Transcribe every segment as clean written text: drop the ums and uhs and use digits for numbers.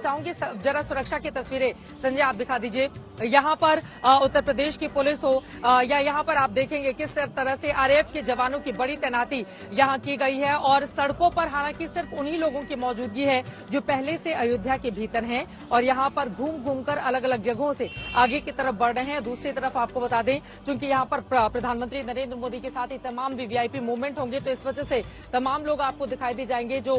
चाहूंगी जरा सुरक्षा की तस्वीरें संजय आप दिखा दीजिए। यहाँ पर उत्तर प्रदेश की पुलिस हो या यहाँ पर आप देखेंगे किस तरह से आरएएफ के जवानों की बड़ी तैनाती यहाँ की गई है और सड़कों पर हालांकि सिर्फ उन्हीं लोगों की मौजूदगी है जो पहले से अयोध्या के भीतर हैं और यहाँ पर घूम घूमकर अलग अलग जगहों से आगे की तरफ बढ़ रहे हैं। दूसरी तरफ आपको बता दें चूंकि यहाँ पर प्रधानमंत्री नरेंद्र मोदी के साथ ही तमाम वीवीआईपी मूवमेंट होंगे तो इस वजह से तमाम लोग आपको दिखाई दे जाएंगे जो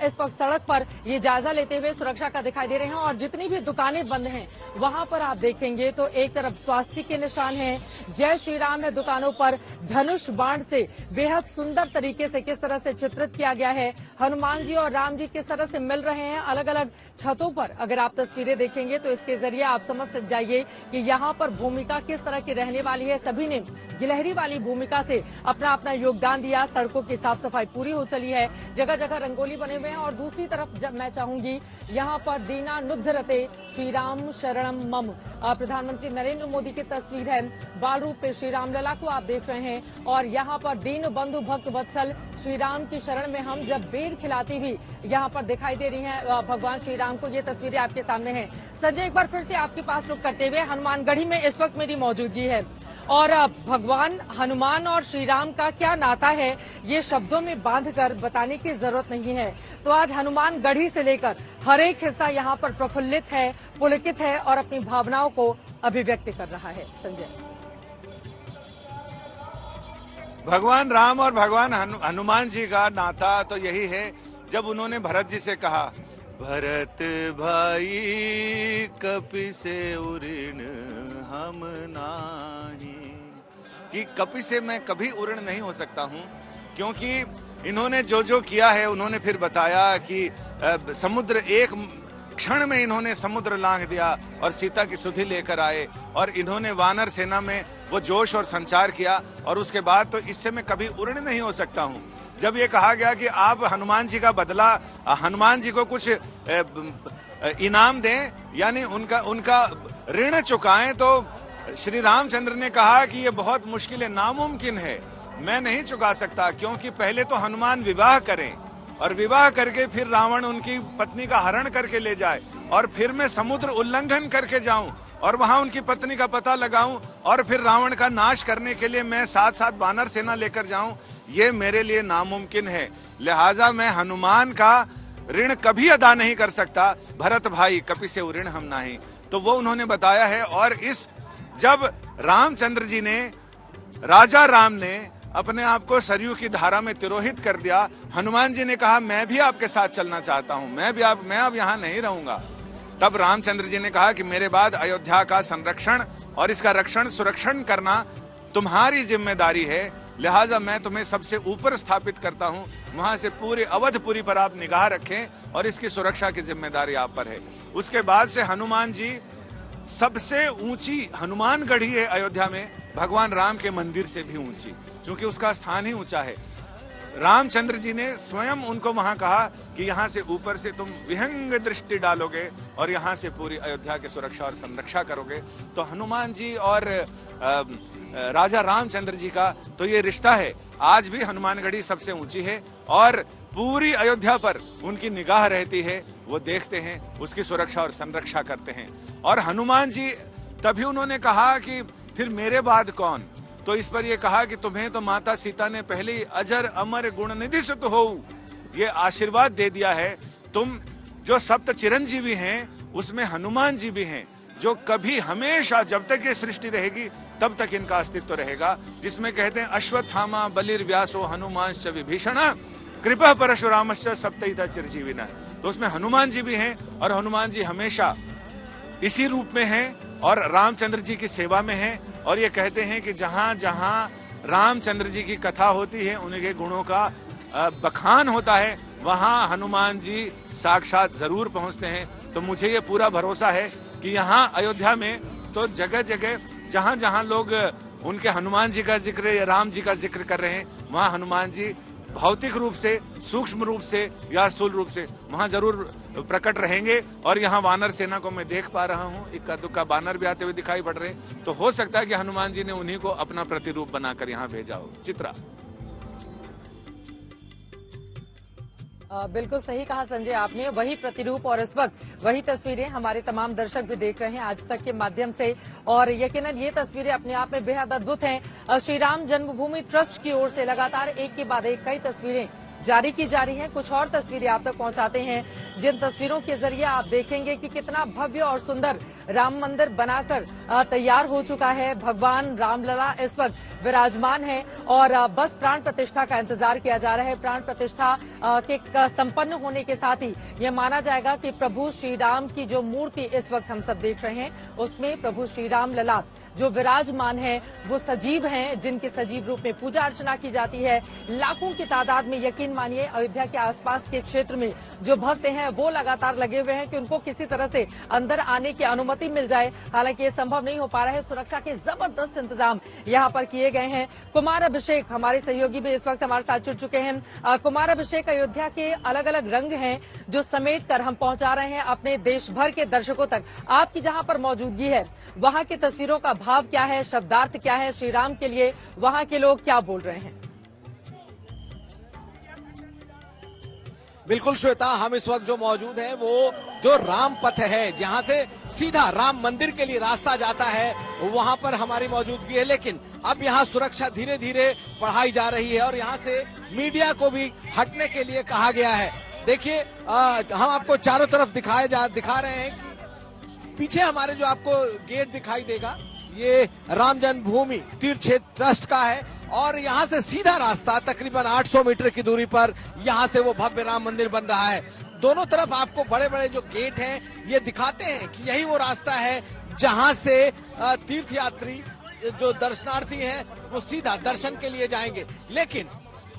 इस वक्त सड़क पर ये जायजा लेते हुए सुरक्षा का दिखाई दे रहे हैं। और जितनी भी दुकानें बंद हैं वहां पर आप देखेंगे तो एक तरफ स्वास्तिक के निशान हैं, जय श्री राम है, दुकानों पर धनुष बाण से बेहद सुंदर तरीके से किस तरह से चित्रित किया गया है। हनुमान जी और राम जी किस तरह से मिल रहे हैं अलग अलग छतों पर। अगर आप तस्वीरें देखेंगे तो इसके जरिए आप समझ जाइए कि यहाँ पर भूमिका किस तरह की रहने वाली है। सभी ने गिलहरी वाली भूमिका से अपना अपना योगदान दिया। सड़कों की साफ सफाई पूरी हो चली है, जगह जगह रंगोली बने हुए हैं। और दूसरी तरफ जब मैं चाहूंगी यहाँ पर दीना नुद्धरते श्री राम शरणम मम, प्रधानमंत्री नरेंद्र मोदी की तस्वीर है। बाल रूप पे श्री राम लला को आप देख रहे हैं और यहाँ पर दीन बंधु भक्त वत्सल श्री राम की शरण में हम जब बेर खिलाती हुई यहाँ पर दिखाई दे रही हैं भगवान श्री राम को। ये तस्वीरें आपके सामने हैं। संजय एक बार फिर से आपके पास रुक करते हुए हनुमानगढ़ी में इस वक्त मेरी मौजूदगी है और भगवान हनुमान और श्री राम का क्या नाता है ये शब्दों में बांधकर बताने की जरूरत नहीं है। तो आज हनुमानगढ़ी से लेकर हर एक हिस्सा यहाँ पर प्रफुल्लित है, पुलकित है और अपनी भावनाओं को अभिव्यक्त कर रहा है। संजय, भगवान राम और भगवान हनुमान जी का नाता तो यही है जब उन्होंने भरत जी से कहा, भरत भाई कपि से उऋण हम नाही, कि कपि से मैं कभी उऋण नहीं हो सकता हूँ, क्योंकि इन्होंने जो जो किया है उन्होंने फिर बताया कि समुद्र एक क्षण में इन्होंने समुद्र लांघ दिया और सीता की सुधि लेकर आए और इन्होंने वानर सेना में वो जोश और संचार किया और उसके बाद तो इससे मैं कभी उऋण नहीं हो सकता हूँ। जब ये कहा गया कि आप हनुमान जी का बदला, हनुमान जी को कुछ इनाम दें यानी उनका ऋण चुकाएं, तो श्री रामचंद्र ने कहा कि ये बहुत मुश्किल है, नामुमकिन है, मैं नहीं चुका सकता, क्योंकि पहले तो हनुमान विवाह करें और विवाह करके फिर रावण उनकी पत्नी का हरण करके ले जाए और फिर मैं समुद्र उल्लंघन करके जाऊं और वहां उनकी पत्नी का पता लगाऊं और फिर रावण का नाश करने के लिए मैं साथ साथ वानर सेना लेकर जाऊं, ये मेरे लिए नामुमकिन है। लिहाजा मैं हनुमान का ऋण कभी अदा नहीं कर सकता। भरत भाई कपि से उऋण हम नाही, तो वो उन्होंने बताया है। और इस जब रामचंद्र जी ने, राजा राम ने अपने आप को सरयू की धारा में तिरोहित कर दिया, हनुमान जी ने कहा मैं भी आपके साथ चलना चाहता हूं, मैं अब यहाँ नहीं रहूंगा। तब रामचंद्र जी ने कहा कि मेरे बाद अयोध्या का संरक्षण और इसका रक्षण सुरक्षण करना तुम्हारी जिम्मेदारी है, लिहाजा मैं तुम्हें सबसे ऊपर स्थापित करता हूं, वहां से पूरे अवधपुरी पर आप निगाह रखें और इसकी सुरक्षा की जिम्मेदारी आप पर है। उसके बाद से हनुमान जी सबसे ऊंची हनुमानगढ़ी है अयोध्या में, भगवान राम के मंदिर से भी ऊंची, क्योंकि उसका स्थान ही ऊंचा है। रामचंद्र जी ने स्वयं उनको वहां कहा कि यहाँ से ऊपर से तुम विहंग दृष्टि डालोगे और यहाँ से पूरी अयोध्या की सुरक्षा और संरक्षा करोगे। तो हनुमान जी और राजा रामचंद्र जी का तो ये रिश्ता है। आज भी हनुमानगढ़ी सबसे ऊंची है और पूरी अयोध्या पर उनकी निगाह रहती है, वो देखते हैं, उसकी सुरक्षा और संरक्षा करते हैं। और हनुमान जी तभी उन्होंने कहा कि फिर मेरे बाद कौन, तो इस पर यह कहा कि तुम्हें तो माता सीता ने पहले ही अजर अमर गुण निधि सुत हो ये आशीर्वाद दे दिया है। तुम जो सप्त चिरंजीवी हैं उसमें हनुमान जी भी हैं, जो कभी हमेशा जब तक ये सृष्टि रहेगी तब तक इनका अस्तित्व रहेगा, जिसमें कहते हैं अश्वत्थामा बलिर्व्यासो हनुमांश्च विभीषण कृपा परशुरामश्च सप्तैता चिरजीविना। तो उसमें हनुमान जी भी हैं और हनुमान जी हमेशा इसी रूप में हैं और रामचंद्र जी की सेवा में हैं। और ये कहते हैं कि जहां जहां रामचंद्र जी की कथा होती है, उनके गुणों का बखान होता है, वहां हनुमान जी साक्षात जरूर पहुंचते हैं। तो मुझे ये पूरा भरोसा है कि यहाँ अयोध्या में तो जगह जगह जहां जहां लोग उनके हनुमान जी का जिक्र या राम जी का जिक्र कर रहे हैं, वहां हनुमान जी भौतिक रूप से, सूक्ष्म रूप से या स्थूल रूप से वहां जरूर प्रकट रहेंगे। और यहाँ वानर सेना को मैं देख पा रहा हूँ, इक्का दुक्का वानर भी आते हुए दिखाई पड़ रहे हैं, तो हो सकता है कि हनुमान जी ने उन्हीं को अपना प्रतिरूप बनाकर यहाँ भेजा हो। चित्रा। बिल्कुल सही कहा संजय आपने। वही प्रतिरूप और इस वक्त वही तस्वीरें हमारे तमाम दर्शक भी देख रहे हैं आज तक के माध्यम से, और यकीनन ये तस्वीरें अपने आप में बेहद अद्भुत हैं। श्री राम जन्मभूमि ट्रस्ट की ओर से लगातार एक के बाद एक कई तस्वीरें जारी की जा रही हैं। कुछ और तस्वीरें आप तक पहुंचाते हैं, जिन तस्वीरों के जरिए आप देखेंगे कि कितना भव्य और सुंदर राम मंदिर बनाकर तैयार हो चुका है। भगवान रामलला इस वक्त विराजमान है और बस प्राण प्रतिष्ठा का इंतजार किया जा रहा है। प्राण प्रतिष्ठा के संपन्न होने के साथ ही यह माना जाएगा कि प्रभु श्री राम की जो मूर्ति इस वक्त हम सब देख रहे हैं, उसमें प्रभु श्री राम लला जो विराजमान है वो सजीव हैं, जिनके सजीव रूप में पूजा अर्चना की जाती है। लाखों की तादाद में, यकीन मानिए, अयोध्या के आसपास के क्षेत्र में जो भक्त हैं वो लगातार लगे हुए हैं कि उनको किसी तरह से अंदर आने की अनुमति मिल जाए। हालांकि ये संभव नहीं हो पा रहा है। सुरक्षा के जबरदस्त इंतजाम यहाँ पर किए गए हैं। कुमार अभिषेक हमारे सहयोगी भी इस वक्त हमारे साथ जुड़ चुके हैं। कुमार अभिषेक, अयोध्या के अलग अलग रंग हैं जो समेट कर हम पहुंचा रहे हैं अपने देश भर के दर्शकों तक। आपकी जहां पर मौजूदगी है वहां की तस्वीरों का भाव क्या है, शब्दार्थ क्या है श्री राम के लिए, वहां के लोग क्या बोल रहे हैं? बिल्कुल श्वेता, हम इस वक्त जो मौजूद हैं वो जो राम पथ है, जहां से सीधा राम मंदिर के लिए रास्ता जाता है, वहां पर हमारी मौजूदगी है। लेकिन अब यहाँ सुरक्षा धीरे धीरे बढ़ाई जा रही है और यहाँ से मीडिया को भी हटने के लिए कहा गया है। देखिए, हम आपको चारों तरफ दिखा रहे हैं कि पीछे हमारे जो आपको गेट दिखाई देगा, ये राम जन्मभूमि तीर्थ क्षेत्र ट्रस्ट का है और यहाँ से सीधा रास्ता तकरीबन 800 मीटर की दूरी पर यहाँ से वो भव्य राम मंदिर बन रहा है। दोनों तरफ आपको बड़े बड़े जो गेट हैं ये दिखाते हैं कि यही वो रास्ता है जहाँ से तीर्थ यात्री जो दर्शनार्थी हैं वो सीधा दर्शन के लिए जाएंगे। लेकिन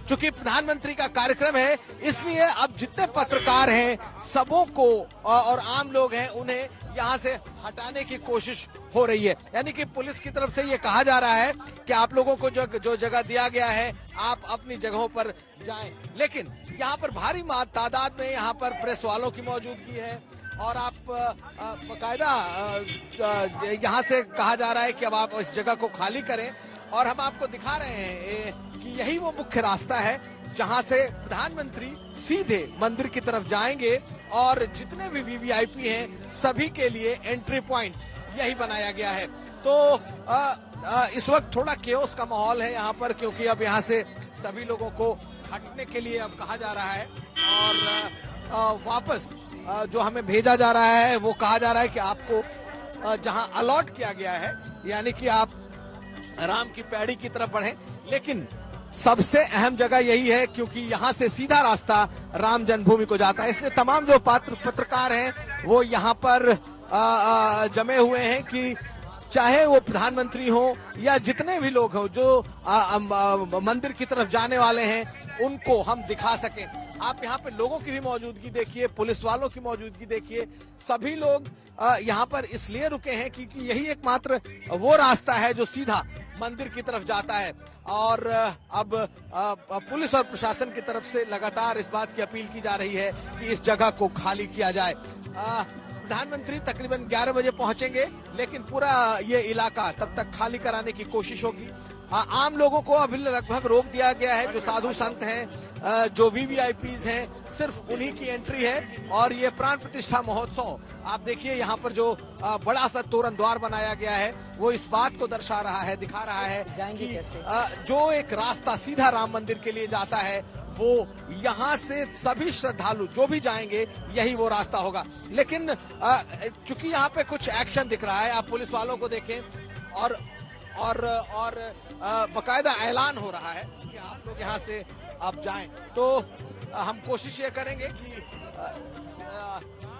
चूंकि प्रधानमंत्री का कार्यक्रम है, इसलिए अब जितने पत्रकार हैं सबों को और आम लोग हैं उन्हें यहाँ से हटाने की कोशिश हो रही है। यानी कि पुलिस की तरफ से ये कहा जा रहा है कि आप लोगों को जो जगह दिया गया है आप अपनी जगहों पर जाएं। लेकिन यहाँ पर भारी तादाद में यहाँ पर प्रेस वालों की मौजूदगी है और आप बाकायदा यहाँ से कहा जा रहा है कि अब आप इस जगह को खाली करें। और हम आपको दिखा रहे हैं कि यही वो मुख्य रास्ता है जहां से प्रधानमंत्री सीधे मंदिर की तरफ जाएंगे और जितने भी वीवीआईपी हैं सभी के लिए एंट्री पॉइंट यही बनाया गया है। तो इस वक्त थोड़ा केओस का माहौल है यहाँ पर, क्योंकि अब यहाँ से सभी लोगों को हटने के लिए अब कहा जा रहा है और वापस जो हमें भेजा जा रहा है वो कहा जा रहा है कि आपको जहां अलॉट किया गया है, यानी कि आप राम की पैड़ी की तरफ बढ़ें। लेकिन सबसे अहम जगह यही है क्योंकि यहाँ से सीधा रास्ता राम जन्मभूमि को जाता है, इसलिए तमाम जो पत्रकार हैं वो यहाँ पर जमे हुए हैं कि चाहे वो प्रधानमंत्री हो या जितने भी लोग हो जो मंदिर की तरफ जाने वाले हैं उनको हम दिखा सकें। आप यहाँ पे लोगों की भी मौजूदगी देखिए, पुलिस वालों की मौजूदगी देखिए। सभी लोग यहाँ पर इसलिए रुके हैं क्योंकि यही एकमात्र वो रास्ता है जो सीधा मंदिर की तरफ जाता है। और अब पुलिस और प्रशासन की तरफ से लगातार इस बात की अपील की जा रही है कि इस जगह को खाली किया जाए। प्रधानमंत्री तकरीबन 11 बजे पहुंचेंगे, लेकिन पूरा ये इलाका तब तक खाली कराने की कोशिश होगी। आम लोगों को अभी लगभग रोक दिया गया है, जो साधु संत हैं, जो वीवीआईपीज हैं, सिर्फ उन्हीं की एंट्री है। और ये प्राण प्रतिष्ठा महोत्सव आप देखिए, यहाँ पर जो बड़ा सा तोरण द्वार बनाया गया है वो इस बात को दर्शा रहा है, दिखा रहा है कि जो एक रास्ता सीधा राम मंदिर के लिए जाता है वो यहाँ से सभी श्रद्धालु जो भी जाएंगे यही वो रास्ता होगा। लेकिन चूंकि यहाँ पे कुछ एक्शन दिख रहा है, आप पुलिस वालों को देखें और बाकायदा ऐलान हो रहा है कि आप लोग यहाँ से अब जाएं, तो हम कोशिश ये करेंगे कि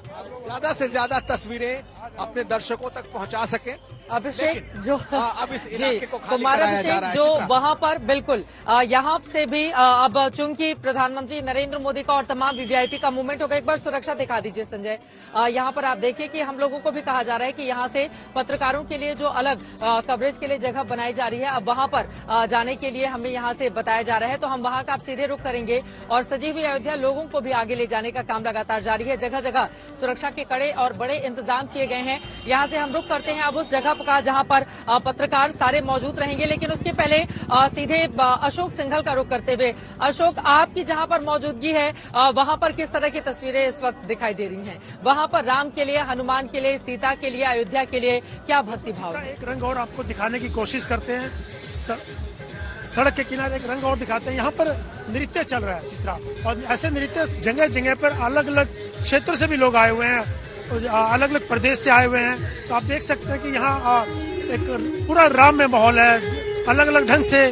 ज्यादा से ज्यादा तस्वीरें अपने दर्शकों तक पहुंचा सकें। अभिषेक जो अब इस इलाके को खाली कुमार कराया जा रहा अभिषेक है जो वहां पर बिल्कुल यहाँ से भी अब चूंकि प्रधानमंत्री नरेंद्र मोदी का और तमाम वीवीआईपी का मूवमेंट होगा। एक बार सुरक्षा दिखा दीजिए संजय। यहाँ पर आप देखिए कि हम लोगों को भी कहा जा रहा है कि यहाँ से पत्रकारों के लिए जो अलग कवरेज के लिए जगह बनाई जा रही है, अब वहां पर जाने के लिए हमें यहाँ से बताया जा रहा है, तो हम वहां का आप सीधे रुख करेंगे और सजी हुई अयोध्या लोगों को भी आगे ले जाने का काम लगातार जारी है। जगह जगह सुरक्षा के कड़े और बड़े इंतजाम किए गए हैं। यहाँ से हम रुक करते हैं अब उस जगह का जहाँ पर पत्रकार सारे मौजूद रहेंगे, लेकिन उसके पहले सीधे अशोक सिंघल का रुख करते हुए, अशोक, आपकी जहाँ पर मौजूदगी है वहाँ पर किस तरह की तस्वीरें इस वक्त दिखाई दे रही हैं? वहाँ पर राम के लिए, हनुमान के लिए, सीता के लिए, अयोध्या के लिए क्या भक्ति भाव है? एक रंग और आपको दिखाने की कोशिश करते हैं। सड़क के किनारे एक रंग और दिखाते हैं। यहाँ पर नृत्य चल रहा है चित्रा, और ऐसे नृत्य जगह जगह पर अलग अलग क्षेत्र से भी लोग आए हुए हैं, अलग अलग प्रदेश से आए हुए हैं। तो आप देख सकते हैं कि यहाँ एक पूरा राममय माहौल है। अलग अलग ढंग से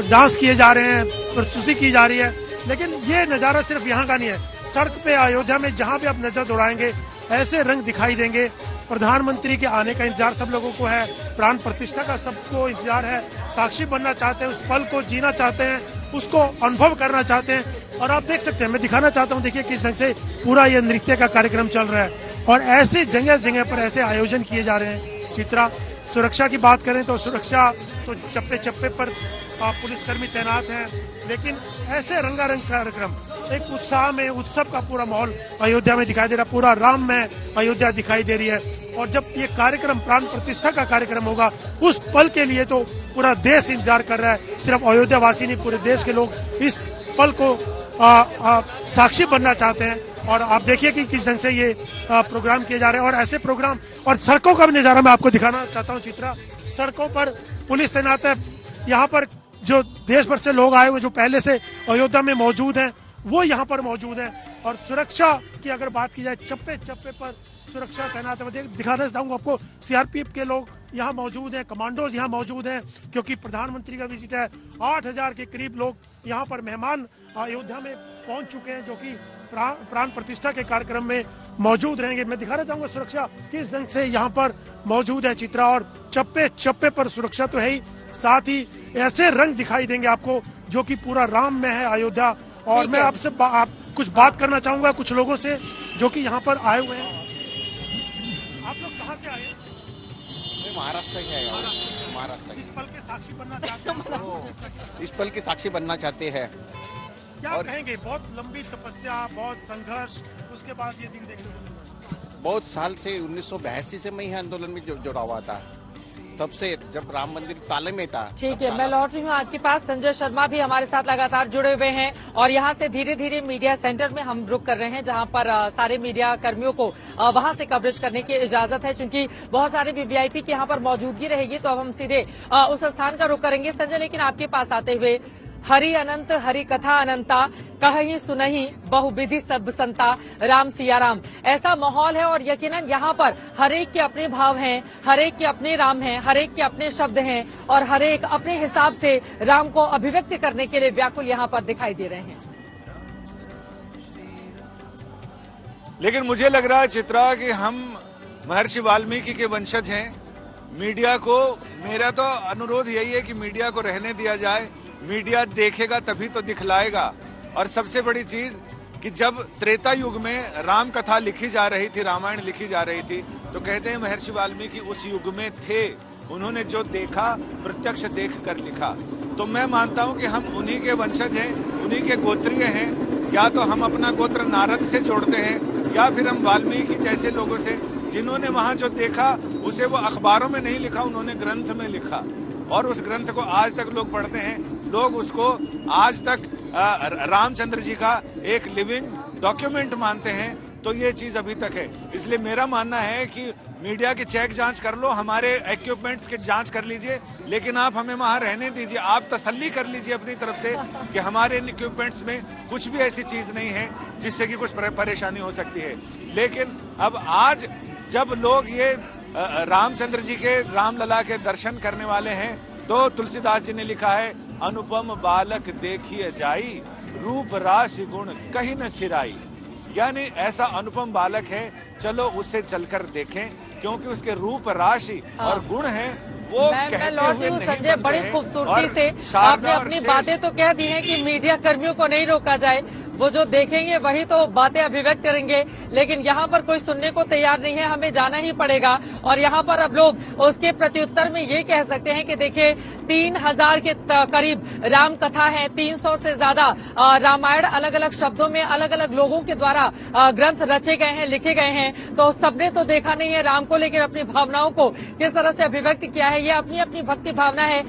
डांस किए जा रहे हैं, प्रस्तुति की जा रही है। लेकिन ये नजारा सिर्फ यहाँ का नहीं है, सड़क पे अयोध्या में जहाँ भी आप नजर दौड़ाएंगे ऐसे रंग दिखाई देंगे। प्रधानमंत्री के आने का इंतजार सब लोगों को है, प्राण प्रतिष्ठा का सबको इंतजार है। साक्षी बनना चाहते हैं, उस पल को जीना चाहते हैं, उसको अनुभव करना चाहते हैं। और आप देख सकते हैं, मैं दिखाना चाहता हूं, देखिए किस ढंग से पूरा ये नृत्य का कार्यक्रम चल रहा है। और ऐसे जगह जगह पर ऐसे आयोजन किए जा रहे हैं। चित्रा, सुरक्षा की बात करें तो सुरक्षा तो चप्पे चप्पे पर पुलिसकर्मी तैनात हैं, लेकिन ऐसे रंगारंग कार्यक्रम, एक उत्साह में उत्सव का पूरा माहौल अयोध्या में दिखाई दे रहा है। पूरा राम में अयोध्या दिखाई दे रही है। और जब ये कार्यक्रम प्राण प्रतिष्ठा का कार्यक्रम होगा, उस पल के लिए तो पूरा देश इंतजार कर रहा है। सिर्फ अयोध्या वासी नहीं, पूरे देश के लोग इस पल को साक्षी बनना चाहते हैं। और आप देखिए कि किस ढंग से ये प्रोग्राम किए जा रहे हैं। और ऐसे प्रोग्राम और सड़कों का भी नजारा मैं आपको दिखाना चाहता हूँ। चित्रा, सड़कों पर पुलिस तैनात है। यहाँ पर जो देश भर से लोग आए हुए, जो पहले से अयोध्या में मौजूद हैं, वो यहाँ पर मौजूद हैं। और सुरक्षा की अगर बात की जाए, चप्पे चप्पे पर सुरक्षा तैनात है। मैं दिखाना चाहूंगा आपको, सीआरपीएफ के लोग यहाँ मौजूद हैं, कमांडोज यहाँ मौजूद हैं, क्योंकि प्रधानमंत्री का विजिट है। 8000 के करीब लोग यहाँ पर मेहमान अयोध्या में पहुंच चुके हैं, जो कि प्राण प्रतिष्ठा के कार्यक्रम में मौजूद रहेंगे। मैं दिखाना चाहूंगा सुरक्षा किस ढंग से यहाँ पर मौजूद है। चित्रा, और चप्पे चप्पे पर सुरक्षा तो है ही, साथ ही ऐसे रंग दिखाई देंगे आपको जो कि पूरा राम में है अयोध्या। और मैं आपसे कुछ बात करना चाहूंगा कुछ लोगों से जो कि यहाँ पर आए हुए हैं। आप लोग कहाँ से आए? महाराष्ट्र के आए हैं। महाराष्ट्र। इस पल के साक्षी बनना चाहते हैं। इस पल के साक्षी बनना चाहते हैं। क्या कहेंगे? बहुत लंबी तपस्या, बहुत संघर्ष, उसके बाद ये दिन देखने को मिला। बहुत साल से 1982 से मैं यह आंदोलन में जुड़ा हुआ था, तब से जब राम मंदिर ताले में था। ठीक है, मैं लौट रही हूँ आपके पास। संजय शर्मा भी हमारे साथ लगातार जुड़े हुए हैं और यहाँ से धीरे धीरे मीडिया सेंटर में हम रुक कर रहे हैं, जहाँ पर सारे मीडिया कर्मियों को वहाँ से कवरेज करने की इजाजत है, क्योंकि बहुत सारे वीवीआईपी की यहाँ पर मौजूदगी रहेगी। तो अब हम सीधे उस स्थान का रुख करेंगे संजय। लेकिन आपके पास आते हुए, हरि अनंत हरि कथा अनंता, कहीं सुनही बहुविधि सब संता, राम सिया राम, ऐसा माहौल है। और यकीनन यहाँ पर हर एक के अपने भाव हैं, हर एक के अपने राम हैं, हर एक के अपने शब्द हैं, और हर एक अपने हिसाब से राम को अभिव्यक्त करने के लिए व्याकुल यहाँ पर दिखाई दे रहे हैं। लेकिन मुझे लग रहा है चित्रा कि हम महर्षि वाल्मीकि के वंशज हैं। मीडिया को, मेरा तो अनुरोध यही है कि मीडिया को रहने दिया जाए। मीडिया देखेगा तभी तो दिखलाएगा। और सबसे बड़ी चीज कि जब त्रेता युग में राम कथा लिखी जा रही थी, रामायण लिखी जा रही थी, तो कहते हैं महर्षि वाल्मीकि उस युग में थे। उन्होंने जो देखा प्रत्यक्ष देख कर लिखा। तो मैं मानता हूं कि हम उन्हीं के वंशज हैं, उन्हीं के गोत्रीय हैं। या तो हम अपना गोत्र नारद से जोड़ते हैं, या फिर हम वाल्मीकि जैसे लोगों से, जिन्होंने वहां जो देखा उसे वो अखबारों में नहीं लिखा, उन्होंने ग्रंथ में लिखा। और उस ग्रंथ को आज तक लोग पढ़ते हैं। लोग उसको आज तक रामचंद्र जी का एक लिविंग डॉक्यूमेंट मानते हैं। तो ये चीज अभी तक है। इसलिए मेरा मानना है कि मीडिया की चेक जांच कर लो, हमारे इक्विपमेंट्स की जांच कर लीजिए, लेकिन आप हमें वहां रहने दीजिए। आप तसल्ली कर लीजिए अपनी तरफ से कि हमारे इन इक्विपमेंट्स में कुछ भी ऐसी चीज नहीं है जिससे कि कुछ परेशानी हो सकती है। लेकिन अब आज जब लोग ये रामचंद्र जी के, रामलला के दर्शन करने वाले हैं, तो तुलसीदास जी ने लिखा है, अनुपम बालक देखिए जाई, रूप राशि गुण कहीं न सिराई। यानी ऐसा अनुपम बालक है, चलो उसे चलकर देखें, क्योंकि उसके रूप राशि और गुण है वो मैं लौटी हूँ संजय, बड़ी खूबसूरती से आपने अपनी बातें तो कह दी हैं कि मीडिया कर्मियों को नहीं रोका जाए। वो जो देखेंगे वही तो बातें अभिव्यक्त करेंगे, लेकिन यहाँ पर कोई सुनने को तैयार नहीं है, हमें जाना ही पड़ेगा। और यहाँ पर अब लोग उसके प्रत्युत्तर में ये कह सकते हैं कि देखिए 3000 के करीब राम कथा है, 300 से ज्यादा रामायण अलग अलग शब्दों में अलग अलग लोगों के द्वारा ग्रंथ रचे गए हैं, लिखे गए हैं। तो सबने तो देखा नहीं है राम को, लेकिन अपनी भावनाओं को किस तरह से अभिव्यक्त किया है, ये अपनी अपनी भक्ति भावना है।